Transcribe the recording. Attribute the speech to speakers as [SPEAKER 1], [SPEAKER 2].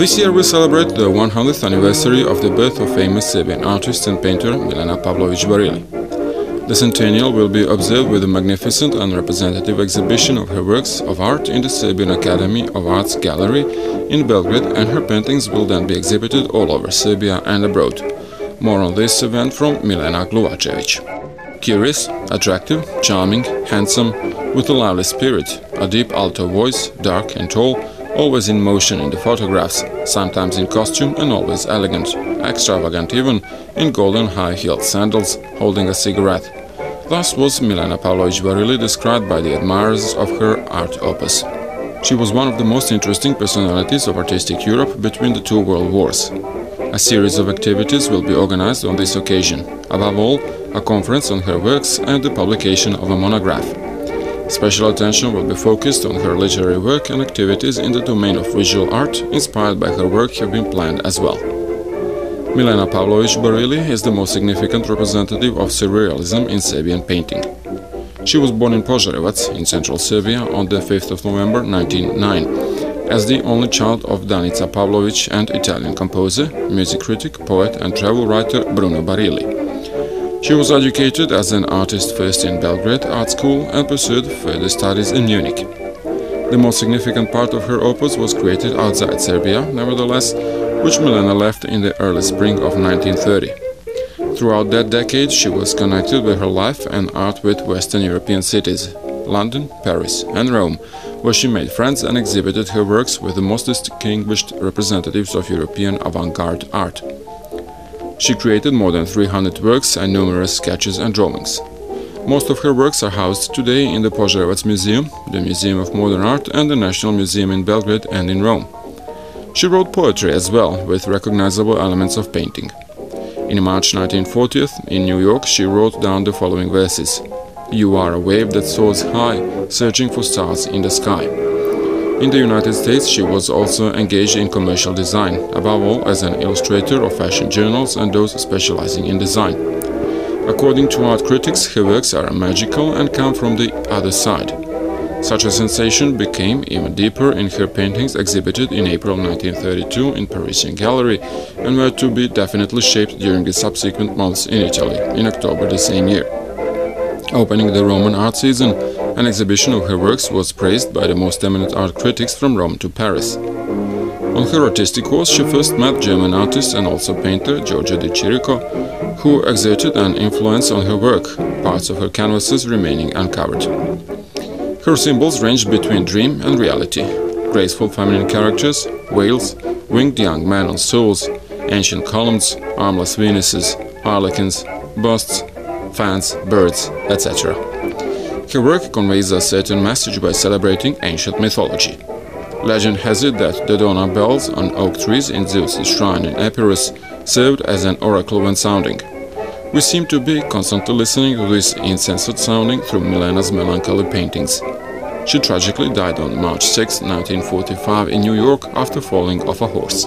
[SPEAKER 1] This year we celebrate the 100th anniversary of the birth of famous Serbian artist and painter Milena Pavlovic Barili. The centennial will be observed with a magnificent and representative exhibition of her works of art in the Serbian Academy of Arts Gallery in Belgrade, and her paintings will then be exhibited all over Serbia and abroad. More on this event from Milena Gluvačević. Curious, attractive, charming, handsome, with a lively spirit, a deep alto voice, dark and tall, always in motion in the photographs, sometimes in costume and always elegant, extravagant even, in golden high-heeled sandals, holding a cigarette. Thus was Milena Pavlovic Barili described by the admirers of her art opus. She was one of the most interesting personalities of artistic Europe between the two world wars. A series of activities will be organized on this occasion, above all, a conference on her works and the publication of a monograph. Special attention will be focused on her literary work, and activities in the domain of visual art inspired by her work have been planned as well. Milena Pavlovic Barili is the most significant representative of surrealism in Serbian painting. She was born in Požarevac in central Serbia on the 5th of November 1909, as the only child of Danica Pavlovic and Italian composer, music critic, poet and travel writer Bruno Barili. She was educated as an artist first in Belgrade Art School and pursued further studies in Munich. The most significant part of her opus was created outside Serbia, nevertheless, which Milena left in the early spring of 1930. Throughout that decade she was connected with her life and art with Western European cities, London, Paris and Rome, where she made friends and exhibited her works with the most distinguished representatives of European avant-garde art. She created more than 300 works and numerous sketches and drawings. Most of her works are housed today in the Požarevac Museum, the Museum of Modern Art and the National Museum in Belgrade and in Rome. She wrote poetry as well, with recognizable elements of painting. In March 1940, in New York, she wrote down the following verses: "You are a wave that soars high, searching for stars in the sky." In the United States she was also engaged in commercial design, above all as an illustrator of fashion journals and those specializing in design. According to art critics, her works are magical and come from the other side. Such a sensation became even deeper in her paintings exhibited in April 1932 in Parisian Gallery, and were to be definitely shaped during the subsequent months in Italy, in October the same year. Opening the Roman art season, an exhibition of her works was praised by the most eminent art critics from Rome to Paris. On her artistic course she first met German artist and also painter Giorgio de Chirico, who exerted an influence on her work, parts of her canvases remaining uncovered. Her symbols ranged between dream and reality: graceful feminine characters, whales, winged young men on stools, ancient columns, armless Venuses, harlequins, busts, fans, birds, etc. Her work conveys a certain message by celebrating ancient mythology. Legend has it that the Dona bells on oak trees in Zeus's shrine in Epirus served as an oracle when sounding. We seem to be constantly listening to this insensate sounding through Milena's melancholy paintings. She tragically died on March 6, 1945 in New York after falling off a horse.